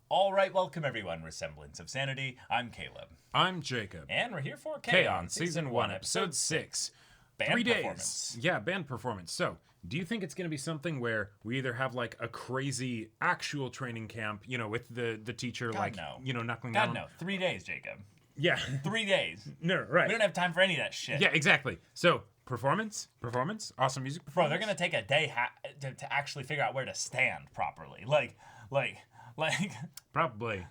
All right, welcome everyone. We're Semblance of Sanity. I'm Caleb. I'm Jacob. And we're here for K-On! Season 1, Episode 6. Band 3 days. performance. Yeah, band performance. So, do you think it's going to be something where we either have, like, a crazy actual training camp, you know, with the teacher, God, like, no. you know, knuckling God, down? no. 3 days, Jacob. Yeah. 3 days. No, right. We don't have time for any of that shit. Yeah, exactly. So, performance, awesome music Bro, performance. they're going to take a day to actually figure out where to stand properly. Like, Probably.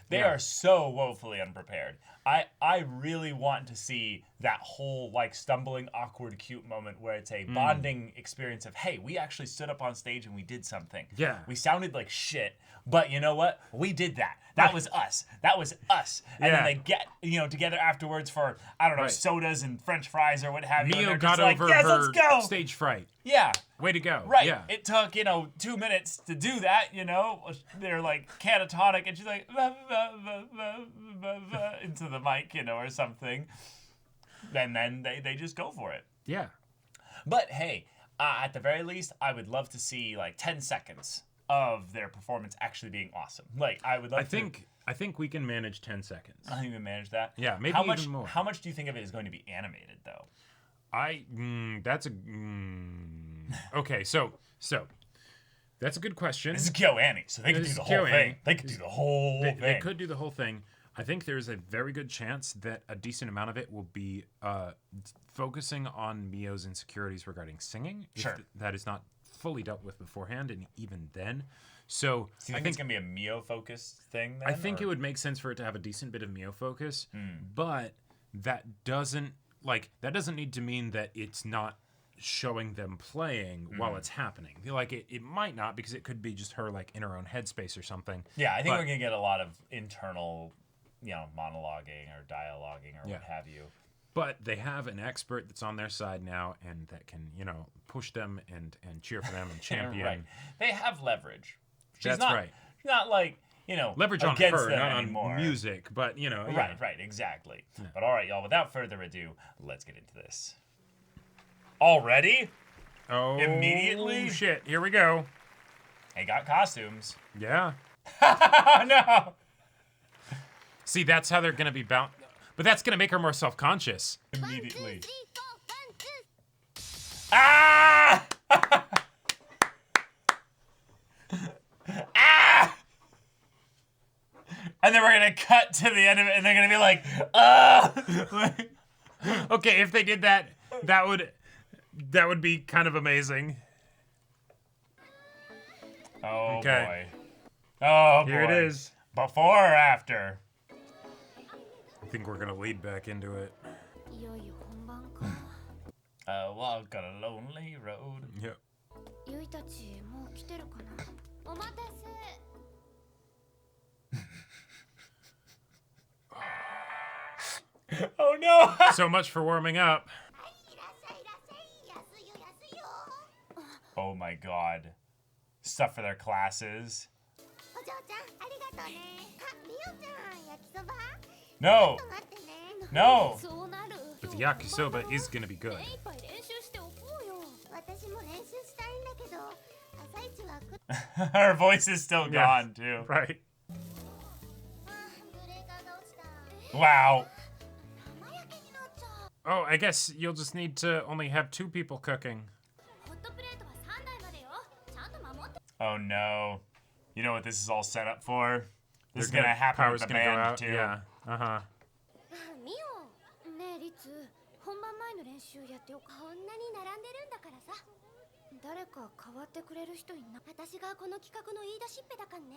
they Yeah. are so woefully unprepared. I really want to see that whole, like, stumbling, awkward, cute moment where it's a bonding experience of, hey, we actually stood up on stage and we did something. Yeah. We sounded like shit, but you know what? We did that. That was us. That was us. And then Yeah. they get, together afterwards for, I don't know, Right. sodas and French fries or what have you. and Mio they're got just like, over yes, her let's go. stage fright. Yeah. Way to go. Right. Yeah. It took, 2 minutes to do that, They're like catatonic and she's like into the mic, or something. And then they just go for it. Yeah. But hey, at the very least, I would love to see like 10 seconds of their performance actually being awesome. Like I would love I think we can manage 10 seconds. I think we manage that. Yeah, maybe even more. How much do you think of it is going to be animated though? Okay, so that's a good question. This is KyoAni, so they could do This the is whole KyoAni. thing. They could do the whole thing. They could do the whole thing. I think there's a very good chance that a decent amount of it will be focusing on Mio's insecurities regarding singing. Sure. If that is not fully dealt with beforehand, and even then. So Do you think it's gonna be a Mio focused thing then? I think it would make sense for it to have a decent bit of Mio focus, but that doesn't need to mean that it's not showing them playing while it's happening. Like it might not, because it could be just her like in her own headspace or something. Yeah, I think we're gonna get a lot of internal, monologuing or dialoguing or what have you. But they have an expert that's on their side now, and that can, push them and cheer for them and champion. Right. They have leverage. That's not, right. She's not like, Leverage on against her, them not anymore. on music, but, yeah. Right, exactly. But all right, y'all, without further ado, let's get into this. Already? Oh, Immediately? shit. Here we go. They got costumes. Yeah. No! See, that's how they're going to be bound. But that's going to make her more self-conscious. Immediately. Ah! Ah! And then we're gonna cut to the end of it, and they're gonna be like, Okay, if they did that, that would be kind of amazing. Oh Okay. boy. Oh boy. Here it is. Before or after? I think we're going to lead back into it. Walk on a lonely road. Yep. ゆいたちもう来てるかな。お待たせ。 Oh no! So much for warming up. Oh my god. Stuff for their classes. お嬢ちゃんありがとうね。あ、みおちゃん焼きそば。 No! 待ってね。 No! そうなる。 But the yakisoba is going to be good. いっぱい練習しておこうよ。私も練習したいんだけど、朝一はく。 Her voice is still Yeah. gone too. Right. あ、ブレーカーが落ちた。 Wow. 生焼けになっちゃう。 Oh, I guess you'll just need to only have 2 people cooking. ホットプレートは3台までよ。ちゃんと守って。 Oh no. You know what this is all set up for? This is They're gonna happen with power's the gonna go band out. too. Yeah. Uh-huh. ミオねえリツ本番前の練習やってよこんなに並んでるんだからさ誰か代わってくれる人いな私がこの企画の言い出しっぺだからね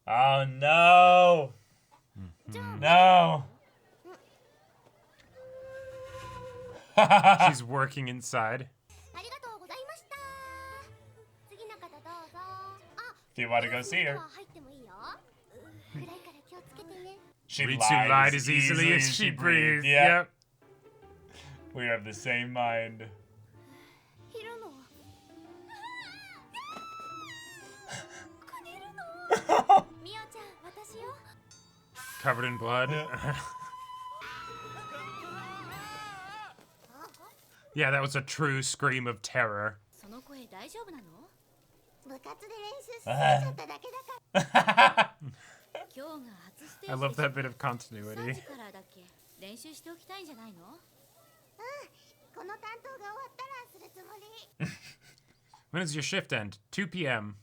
Oh no. No. She's working inside. ありがとうございました次の方どうぞあ Do you want to go see her? 入ってもいいよ暗いから気をつけてね She Ritsu lied as easily as she breathed. Yeah. Yep. We have the same mind. いるのここにいるのミオちゃん私よ Covered in blood. Yeah, that was a true scream of terror. その声大丈夫なの I love that bit of continuity. When does your shift end? 2 p.m.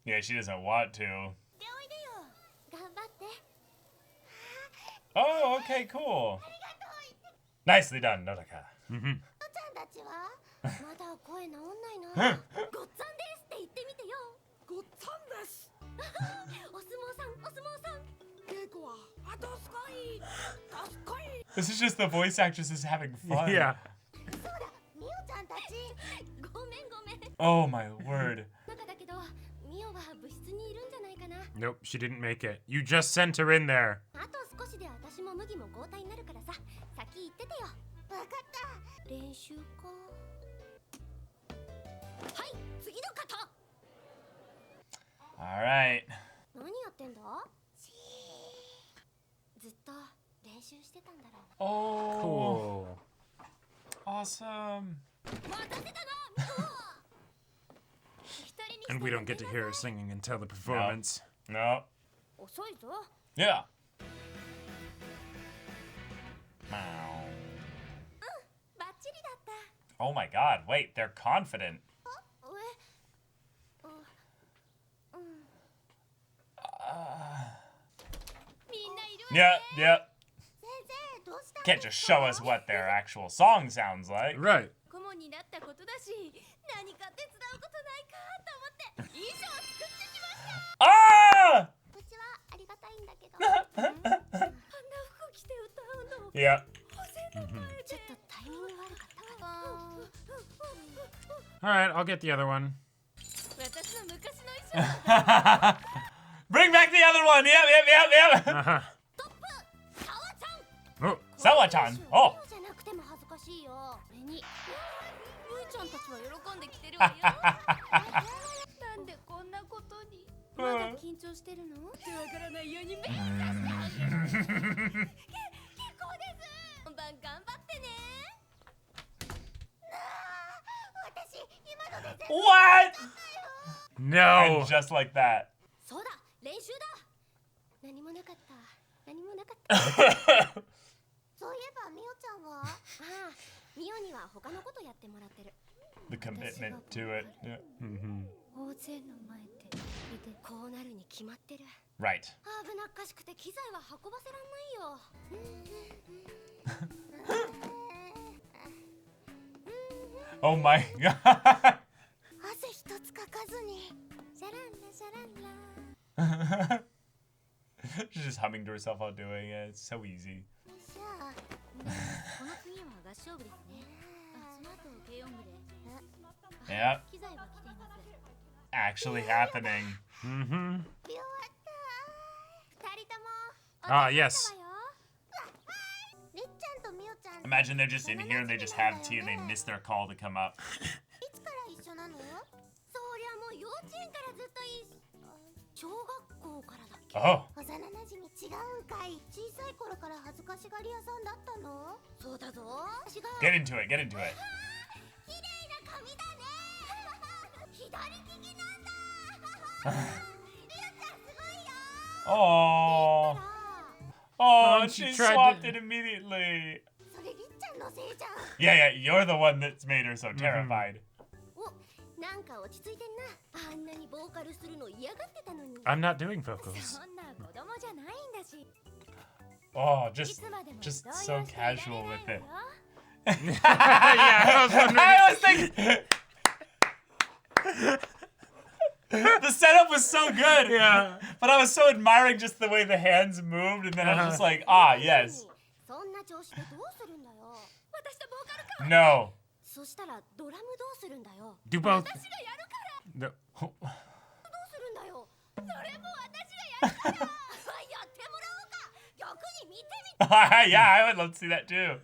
Yeah, she doesn't want to. Oh, okay, cool. Nicely done, Notaka. Mm-hmm. まだ声治んないな。ごっつぁんですって言ってみてよ。ごっつぁんです。お相撲さん、お相撲さん。稽古はあと少し。どすこい。 This is just the voice actresses having fun. Yeah. そうだ、ミオちゃんたち。ごめんごめん。 Oh my word. なんかだけど、ミオは部室にいるんじゃないかな。 Nope, she didn't make it. You just sent her in there. あと少しで私も麦も交代になるからさ。先行っててよ。わかった。練習か。 はい、次の方。 Alright. 何やってんだ？ずっと練習してたんだろうな。 Oh. Cool. Awesome. 待たせたな、ミオ。 And we don't get to hear her singing until the performance. No. 遅いぞ。 Yeah. Meow. バッチリだった。 Oh my god, wait, they're confident. みんないる。 Yep, yep. 先生、どうした？ Can't just show us what their actual song sounds like. Right. 顧問になったことだし、何か手伝うことないかと思って衣装作ってきました。 Ah! うちはありがたいんだけど。あんな服着て歌うの。 Yep. ちょっとタイミング悪かったかな。 All right, I'll get the other one. 私の昔の衣装。 Bring back the other one. Yep, yep, yep, yep. Uh-huh. トップ、サワちゃん。 Oh, Sawa-chan. Oh. じゃなくても恥ずかしいよ。それに、ゆいちゃんたちは喜んできてるわよ。なんでこんなことに。まだ緊張してるの？わからないようにめっちゃ結構です。本番頑張ってね。なあ、私今ので全部。 What? no. And just like that. そうだ、練習だ。何もなかった。何もなかった。そういえばミオちゃんは？ああ、ミオには他のことやってもらってる。 The commitment to it. Yeah. 大勢の前で見てこうなるに決まってる。 Right. 危なっかしくて機材は運ばせらんないよ。 Oh my god. 汗一つかかずに。シャランラシャランラ。 She's just humming to herself while doing it. It's so easy. じゃあ、この次は合唱部ですね。その後軽音部で。 Yep. 機材は来ています。 Actually happening. Mm-hmm. 見終わった。二人とも。 Ah, yes. りっちゃんとみおちゃん。 Imagine they're just in here and they just have tea and they miss their call to come up. いつから一緒なの？そりゃもう幼稚園からずっと小学校からだっけ？ Oh. 幼なじみ違うんかい。小さい頃から恥ずかしがり屋さんだったの？そうだぞ。私が。 Get into it, get into it. 綺麗な髪だね。左利きなんだ。みおちゃんすごいよ。 Oh. Oh, Oh, and she she tried swapped to- it immediately. それりっちゃんのせいじゃん。 Yeah, yeah, you're the one that's made her so terrified. お、なんか落ち着いてんな。あんなにボーカルするの嫌がってたのに。 I'm not doing vocals. そんな子供じゃないんだし。 Oh, い just つまでも just 動 so 揺していられ casual ない with の it. よ。 Yeah, I was wondering. I was thinking the setup was so good. Yeah. But I was so admiring just the way the hands moved, and then I was just like, ah, yes. そんな調子でどうするんだよ。私とボーカルか。 No. そしたらドラムどうするんだよ。 Do both. 私がやるから。 No. どうするんだよ。それも私がやるから。やってもらおうか。逆に見てみて。 Yeah, I would love to see that too.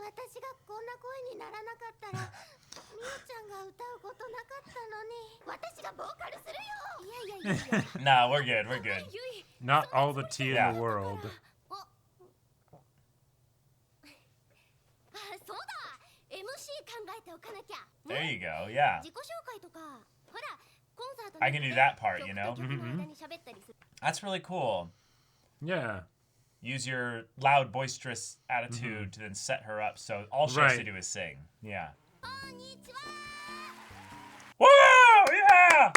私がこんな声にならなかったらみおちゃんが歌うことなかったのに私がボーカルするよ。いやいやいやいや。 Nah, we're good, we're good. ゆい。 Not all the tea in Yeah. the world. There you go, yeah. I can do that part, you know? That's really cool. Yeah. Use your loud, boisterous attitude to then set her up, so all she has to do is sing. Yeah. Woo! Yeah!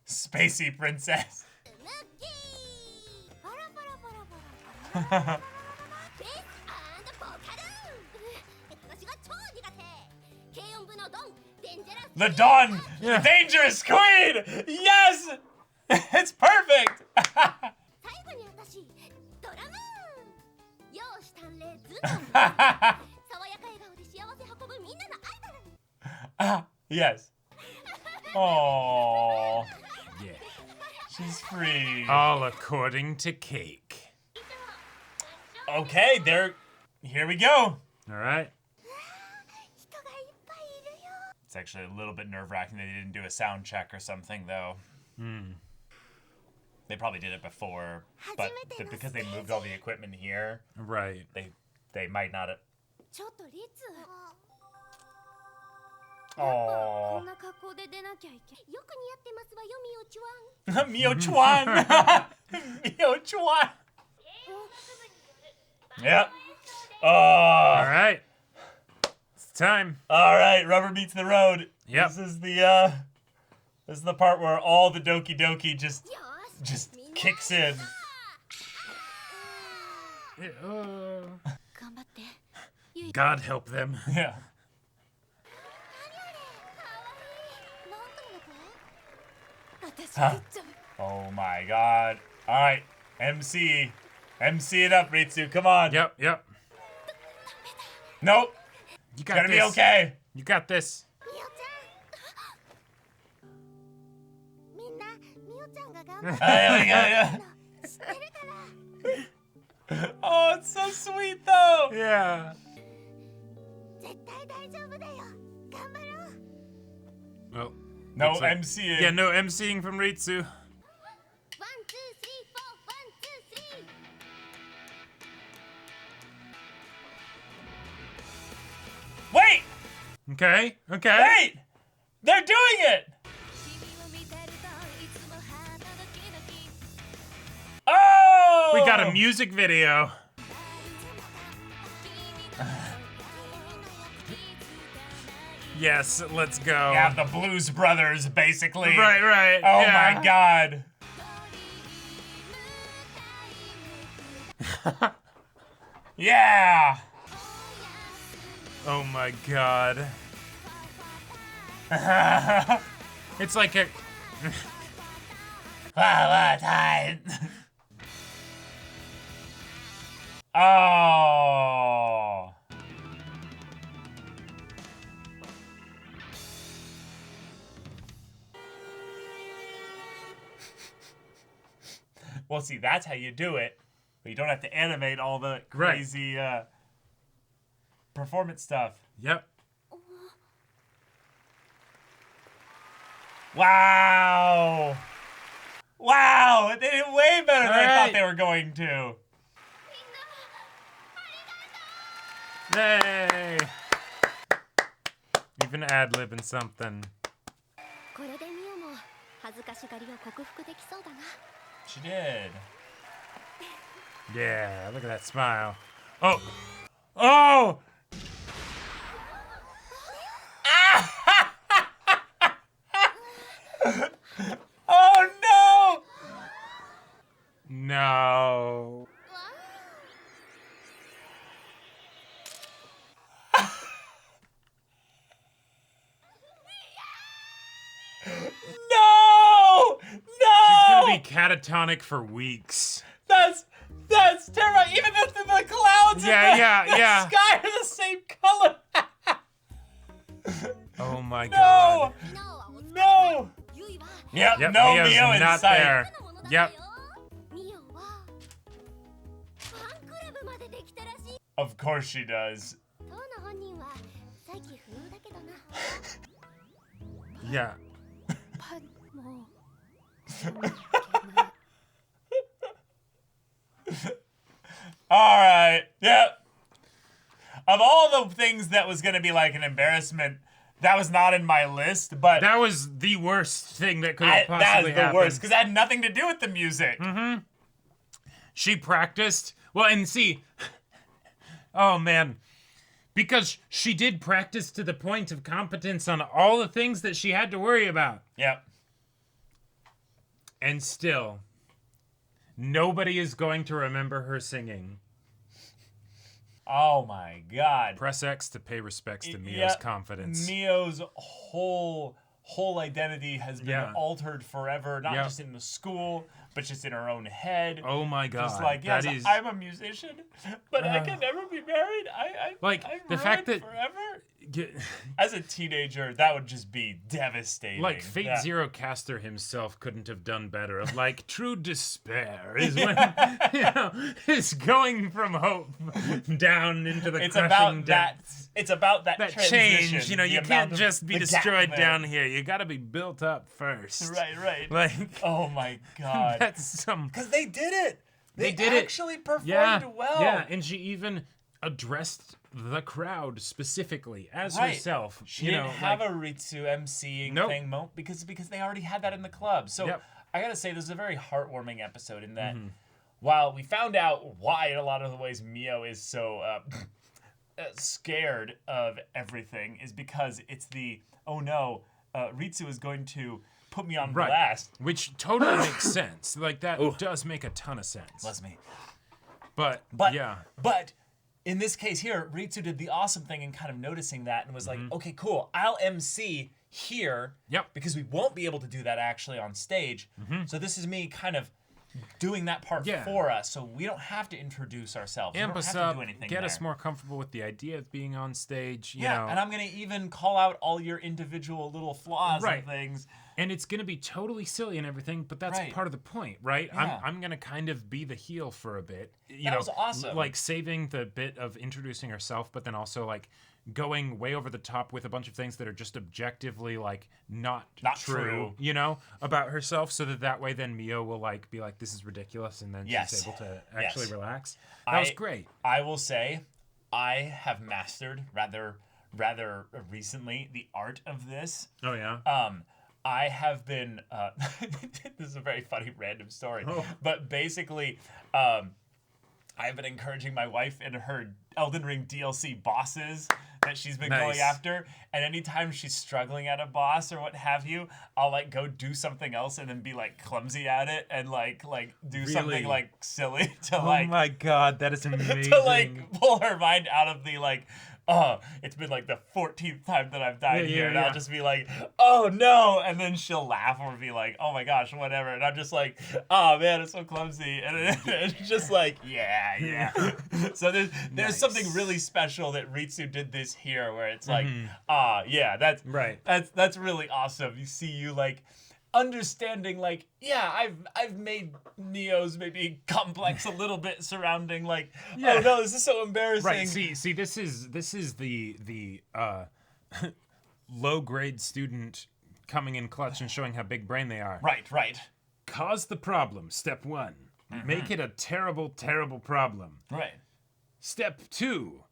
Spacey princess. The Dawn! Yeah. Dangerous Queen! Yes! It's perfect! Yes. Oh, Yeah. she's free. All according to Cake. Okay, here we go. All right. It's actually a little bit nerve-wracking that they didn't do a sound check or something, though. They probably did it before, but because they moved all the equipment here, Right. they might not have. Oh. Mio Chuan. Mio Chuan. Yep. All right. It's time. All right, rubber meets the road. Yep. This is the part where all the Doki Doki just kicks in. God help them. Yeah. Huh. Oh my god. All right, MC it up, Ritsu. Come on. Yep. Nope. You It's got gonna this. be okay. You got this. Yeah. Oh, it's so sweet though. Yeah. Well. No looks like- MCing. Yeah, no MCing from Ritsu. Wait! Okay. Wait! They're doing it! Oh! We got a music video. Yes, let's go. Yeah, the Blues Brothers, basically. Right. Oh yeah. my god. Yeah! Oh my god. It's like a. Valentine. Oh. Well, see, that's how you do it. But you don't have to animate all the crazy performance stuff. Yep. Wow. Wow. They did way better than I thought Alright. they were going to. Yay! Even ad-libbing something. She did. Yeah, look at that smile. Oh! Oh! Oh no! No. No! She's No! gonna be catatonic for weeks. That's terrifying. Even the clouds Yeah, and yeah. the sky are the same color. Oh my No! god. No! Yep, Yep, no Mio's Mio in not sight. there. Yep. Of course she does. 当の本人は再起不能だけどな。 Yeah. パもう。 All right. Yep. Of all the things that was going to be like an embarrassment, that was not in my list, but That was the worst thing that could have that possibly is the happened. worst because it had nothing to do with the music. She practiced. Well, and see, oh man, because she did practice to the point of competence on all the things that she had to worry about. Yep. And still, nobody is going to remember her singing. Oh my God. Press X to pay respects to Mio's Yeah, confidence. Mio's whole identity has been Yeah. altered forever, not Yeah. just in the school, but just in her own head. Oh my God. Just like, yes, that is I'm a musician, but I can never be married. Like, I'm the fact ruined that- forever. Get- As a teenager, that would just be devastating. like Fate Yeah. Zero Caster himself couldn't have done better. Like true despair is when is going from hope down into the It's crushing about depths. that. It's about that Change. transition, You know, the you amount can't of- just be the gap destroyed there. down here. You got to be built up first. Right. Like Oh my God. that's some. Because they did it. They did it. actually performed Yeah, well. yeah, and she even addressed the crowd specifically as Right. herself. She you didn't know, have like, a Ritsu emceeing Nope. thing because they already had that in the club. So Yep. I gotta say, this is a very heartwarming episode in that Mm-hmm. while we found out why in a lot of the ways Mio is so scared of everything is because it's the, oh no, Ritsu is going to put me on right, blast. which totally makes sense. Like that does make a ton of sense. Bless me. But But yeah, but in this case here, Ritsu did the awesome thing in kind of noticing that and was Mm-hmm. like, okay, cool, I'll MC here. Yep. Because we won't be able to do that actually on stage. So this is me kind of doing that part Yeah. for us, so we don't have to introduce ourselves. amp we us don't have up, to do anything get there. us more comfortable with the idea of being on stage. You Yeah, know, and I'm gonna even call out all your individual little flaws Right. and things. and it's gonna be totally silly and everything, but that's Right. part of the point, right? Yeah. I'm gonna kind of be the heel for a bit. You That know, was awesome. Like saving the bit of introducing herself, but then also like going way over the top with a bunch of things that are just objectively like not true. you know, about herself, so that way then Mio will like be like, this is ridiculous, and then Yes. she's able to actually Yes. relax. That was I- great. I will say, I have mastered rather recently the art of this. Oh yeah. I have been. This is a very funny random story, Oh. but basically, I've been encouraging my wife and her Elden Ring DLC bosses that she's been going Nice. after, and anytime she's struggling at a boss or what have you, I'll like go do something else and then be like clumsy at it and like do something Really? like silly to Oh like my god, that is amazing. to like pull her mind out of the like, oh, it's been like the 14th time that I've died Yeah, here, yeah, and I'll yeah. just be like, oh no, and then she'll laugh or be like, oh my gosh, whatever, and I'm just like, oh man, it's so clumsy, and it's just like, yeah. So there's Nice. something really special that Ritsu did this here, where it's like, yeah, Right. that's really awesome. You see you like understanding like, yeah, I've made Neo's maybe complex a little bit surrounding like, Yeah. oh no, this is so embarrassing. Right. See, this is the low grade student coming in clutch and showing how big brain they are. Right. Cause the problem. Step 1. Make it a terrible, terrible problem. Right. Step 2.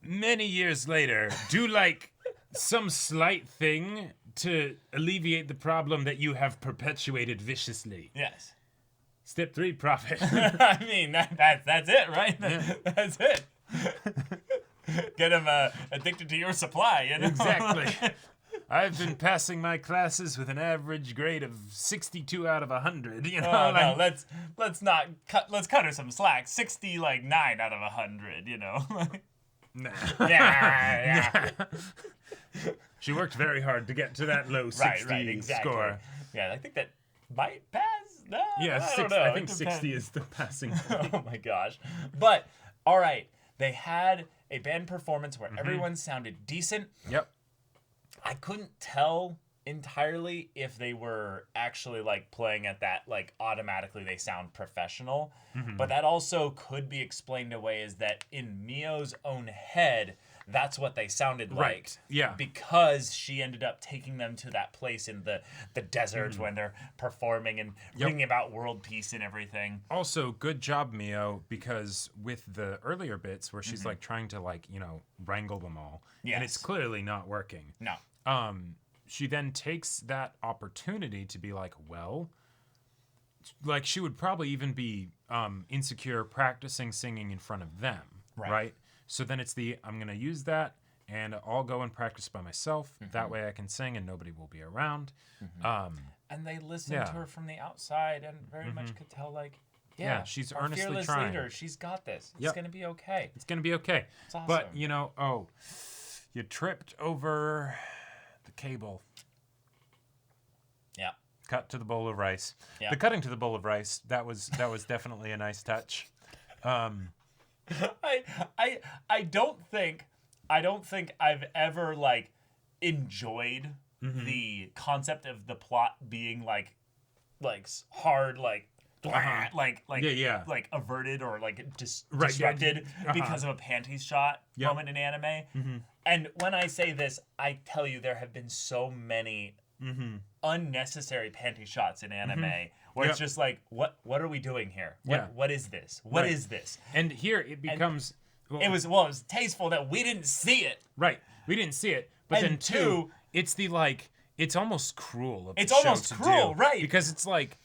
Many years later, do like some slight thing to alleviate the problem that you have perpetuated viciously. Yes. Step 3, profit. I mean, that's it, right? That's it. Get him addicted to your supply, you know? Exactly. I've been passing my classes with an average grade of 62 out of 100. You know, Oh, no, like, let's not cut. Let's cut her some slack. 9 out of 100. You know. nah. yeah. She worked very hard to get to that low 60 Right. Exactly. score. Yeah, I think that might pass. No, Yeah, I don't know. I It think depends. 60 is the passing point. Oh my gosh. But all right, they had a band performance where everyone sounded decent. Yep. I couldn't tell entirely if they were actually like playing at that like automatically they sound professional, but that also could be explained away as that in Mio's own head that's what they sounded like. Right. Yeah. Because she ended up taking them to that place in the desert when they're performing and bringing about world peace and everything. Also, good job, Mio, because with the earlier bits where she's like trying to like, you know, wrangle them all, and it's clearly not working. No. She then takes that opportunity to be like, well, like she would probably even be insecure practicing singing in front of them, right? So then it's I'm going to use that and I'll go and practice by myself. That way I can sing and nobody will be around. And they listened to her from the outside and very much could tell like, yeah, she's our earnestly fearless trying. leader, she's got this. It's going to be okay. It's going to be okay. It's awesome. But, you know, you tripped over the cable. Yeah. Cut to the bowl of rice. Yeah. The cutting to the bowl of rice, that was definitely a nice touch. I don't think I've ever like enjoyed the concept of the plot being like hard like averted or like disrupted because of a panties shot moment in anime. And when I say this, I tell you there have been so many unnecessary panty shots in anime where it's just like, what are we doing here? What is this? What is this? And here it becomes... It was tasteful that we didn't see it. Right. We didn't see it. But And then two, it's the like... It's almost cruel of the It's show almost to cruel, do, right. Because it's like...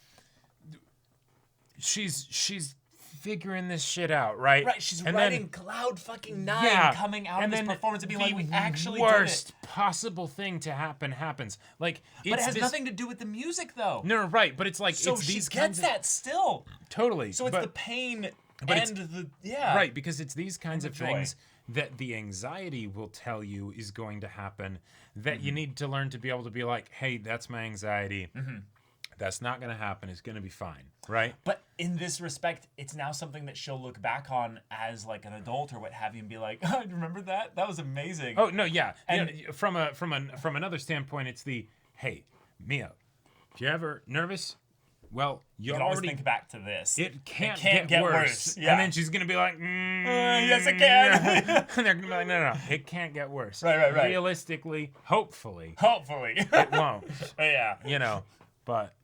She's figuring this shit out, right? Right, she's and writing then, Cloud fucking 9 coming out of this performance and being like, we actually did it. The worst possible thing to happen happens. Like, But it has nothing to do with the music, though. No, right, but it's like, So it's she these gets that still. Totally. So it's the pain and the... Yeah. Right, because it's these kinds of joy. things that the anxiety will tell you is going to happen that you need to learn to be able to be like, hey, that's my anxiety. That's not going to happen. It's going to be fine, right? But in this respect, it's now something that she'll look back on as like an adult or what have you and be like, oh, remember that? That was amazing. Oh, no, yeah. And you know, from another standpoint, it's hey, Mio, if you're ever nervous, well, you can always think back to this. It can't get worse. Yeah. And then she's going to be like, yes, it can. And they're going to be like, no, it can't get worse. Right. Realistically, hopefully. It won't. Yeah. You know, but...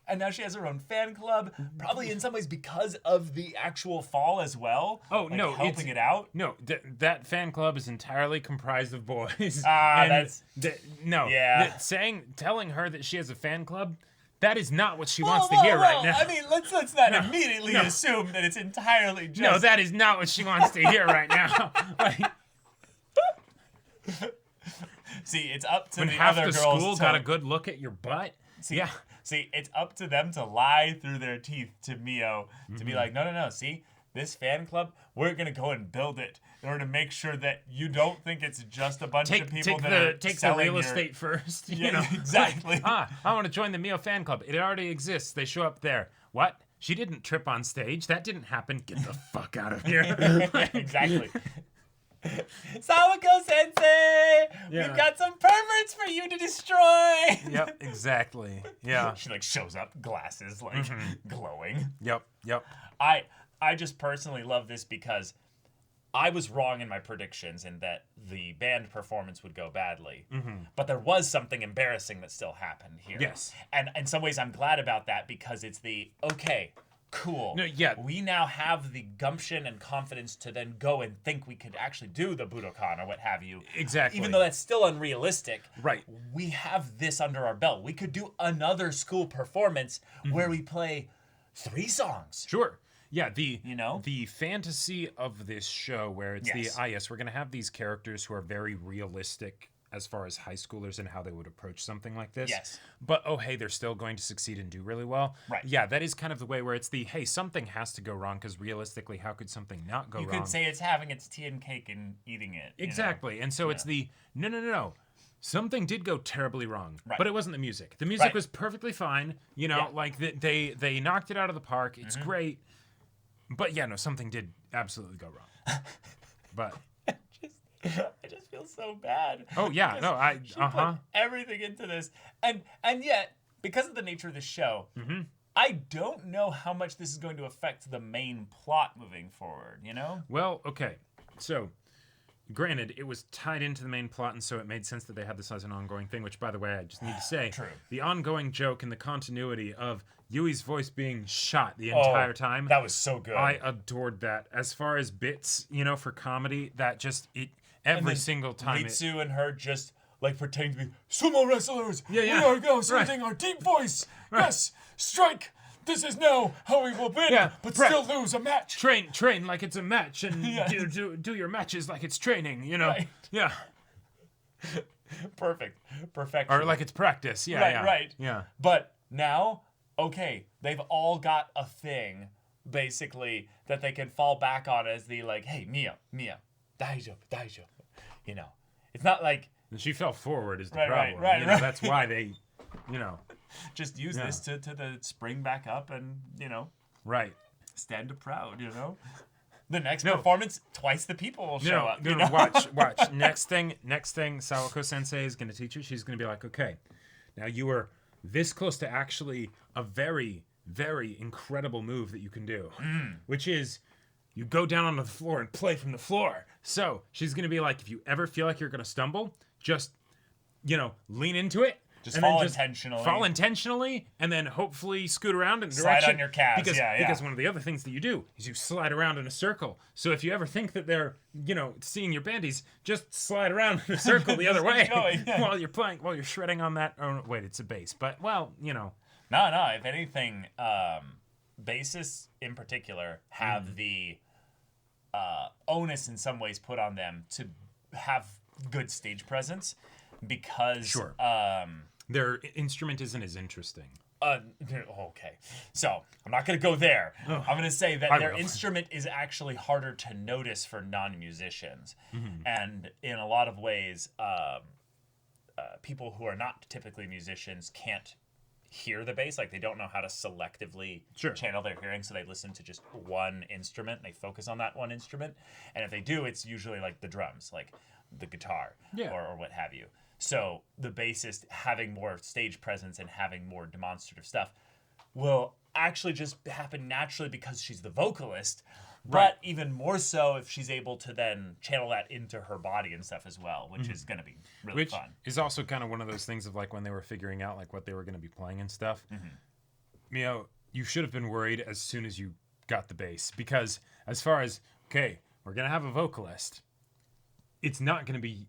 And now she has her own fan club, probably in some ways because of the actual fall as well. Oh, like no. Helping it out. No, that fan club is entirely comprised of boys. That's... no. Yeah. Telling her that she has a fan club, that is not what she wants to hear right now. I mean, let's not immediately assume that it's entirely just... No, that is not what she wants to hear right now. Like... See, it's up to when the half other the girls school to... got a good look at your butt. See, it's up to them to lie through their teeth to Mio to be like, no. See, this fan club, we're gonna go and build it in order to make sure that you don't think it's just a bunch of people take the real estate first. Yeah, you know? exactly. I want to join the Mio fan club. It already exists. They show up there. What? She didn't trip on stage. That didn't happen. Get the fuck out of here. Exactly. Sawako Sensei, we've got some perverts for you to destroy. Yep, exactly. Yeah. She like shows up, glasses like glowing. Yep. I just personally love this because I was wrong in my predictions in that the band performance would go badly. But there was something embarrassing that still happened here. Yes. And in some ways I'm glad about that because it's cool. No, yeah. We now have the gumption and confidence to then go and think we could actually do the Budokan or what have you. Exactly. Even though that's still unrealistic. Right. We have this under our belt. We could do another school performance where we play 3 songs. Sure. Yeah, the fantasy of this show where it's we're going to have these characters who are very realistic as far as high schoolers and how they would approach something like this. Yes. But, they're still going to succeed and do really well. Right. Yeah, that is kind of the way where it's something has to go wrong because realistically, how could something not go wrong? You could say it's having its tea and cake and eating it. Exactly. And so it's no. Something did go terribly wrong, right. but it wasn't the music. The music was perfectly fine. You know, like they knocked it out of the park. It's great. But something did absolutely go wrong. But... I just feel so bad. Oh yeah, no, she put everything into this, and yet because of the nature of the show, I don't know how much this is going to affect the main plot moving forward. You know? Well, okay, so. Granted, it was tied into the main plot, and so it made sense that they had this as an ongoing thing, which, by the way, I just need to say, the ongoing joke and the continuity of Yui's voice being shot the entire time. That was so good. I adored that. As far as bits, for comedy, that just, every single time. Ritsu and her just, like, pretending to be sumo wrestlers. Yeah. We are now using our deep voice. Right. Yes, strike. This is now how we will win, but still lose a match. Train like it's a match, and do your matches like it's training, Right. Yeah. Perfect. Or like it's practice, Right. Yeah. But now, okay, they've all got a thing, basically, that they can fall back on as the, like, hey, Mia, daijoubu. It's not like... She fell forward is the problem. Right. That's why they, Just use this to spring back up and, Right. stand proud, The next performance, twice the people will show up. Watch. Next thing Sawako Sensei is going to teach you. She's going to be like, okay, now you were this close to actually a very, very incredible move that you can do, which is you go down onto the floor and play from the floor. So she's going to be like, if you ever feel like you're going to stumble, just, lean into it. Just fall intentionally. Fall intentionally, and then hopefully scoot around in a slide direction. on your calves. Because one of the other things that you do is you slide around in a circle. So if you ever think that they're, seeing your bandies, just slide around in a circle the other way while you're playing, while you're shredding on that. Oh wait, it's a bass, but No. If anything, bassists in particular have the onus in some ways put on them to have good stage presence because their instrument isn't as interesting. Okay. So, I'm not going to go there. I'm going to say that their instrument is actually harder to notice for non-musicians. And in a lot of ways, people who are not typically musicians can't hear the bass. Like, they don't know how to selectively channel their hearing, so they listen to just one instrument, and they focus on that one instrument. And if they do, it's usually like the drums, like the guitar, or what have you. So the bassist having more stage presence and having more demonstrative stuff will actually just happen naturally because she's the vocalist, but even more so if she's able to then channel that into her body and stuff as well, which is going to be really fun. Which is also kind of one of those things of like when they were figuring out like what they were going to be playing and stuff. You should have been worried as soon as you got the bass, because as far as, okay, we're going to have a vocalist, it's not going to be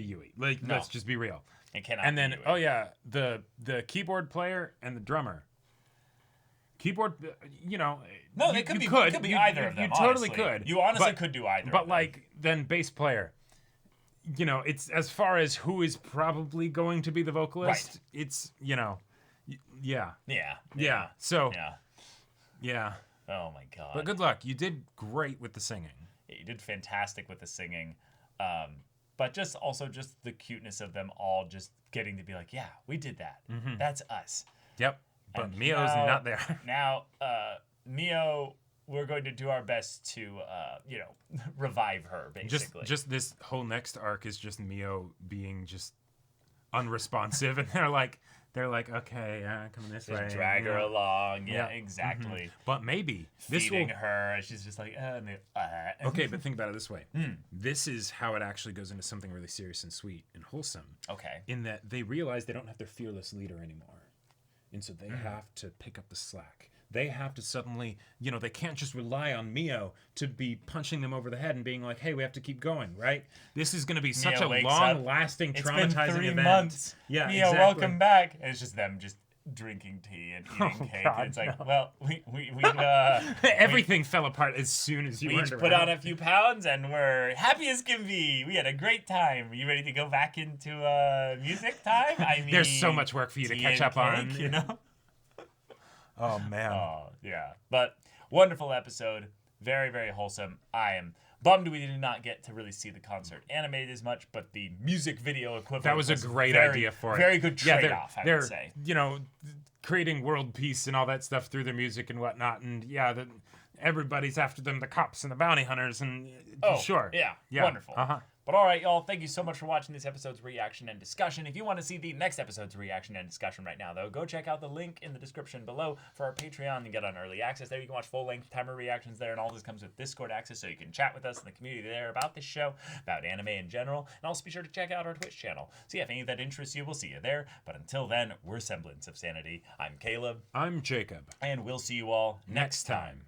Yui. Like, let's just be real. It cannot. And then, be Yui. the keyboard player and the drummer. Keyboard, No, it could be either of them. You totally could. You honestly could do either. But like, then bass player. It's as far as who is probably going to be the vocalist. Right. It's Yeah. So. Yeah. Oh my god. But good luck. You did great with the singing. Yeah, you did fantastic with the singing. But just the cuteness of them all just getting to be like, yeah, we did that. That's us. Yep. But and Mio's not there. Now, Mio, we're going to do our best to, revive her, basically. Just this whole next arc is just Mio being just unresponsive, and they're like, okay, come this way. Drag her along. Yeah, exactly. But maybe feeding her, she's just like, Okay, but think about it this way. This is how it actually goes into something really serious and sweet and wholesome. Okay. In that they realize they don't have their fearless leader anymore, and so they have to pick up the slack. They have to suddenly, they can't just rely on Mio to be punching them over the head and being like, hey, we have to keep going, right? This is going to be such a long-lasting, traumatizing event. It's been 3 months. Yeah, Mio, exactly. Welcome back. And it's just them just drinking tea and eating cake. God, and it's like, no. well, we everything fell apart as soon as you we weren't each around. put on a few pounds and we're happy as can be. We had a great time. Are you ready to go back into music time? I mean, there's so much work for you to catch up on. Oh, man. Oh, yeah. But wonderful episode. Very, very wholesome. I am bummed we did not get to really see the concert animated as much, but the music video equivalent that was a great idea for it. Very good trade-off, I would say. Creating world peace and all that stuff through their music and whatnot. And, everybody's after them, the cops and the bounty hunters. And sure. Yeah. Wonderful. But all right, y'all, thank you so much for watching this episode's reaction and discussion. If you want to see the next episode's reaction and discussion right now, though, go check out the link in the description below for our Patreon and get on early access there. You can watch full-length timer reactions there, and all this comes with Discord access, so you can chat with us in the community there about this show, about anime in general, and also be sure to check out our Twitch channel. So yeah, if any of that interests you, we'll see you there. But until then, we're Semblance of Sanity. I'm Caleb. I'm Jacob. And we'll see you all next time.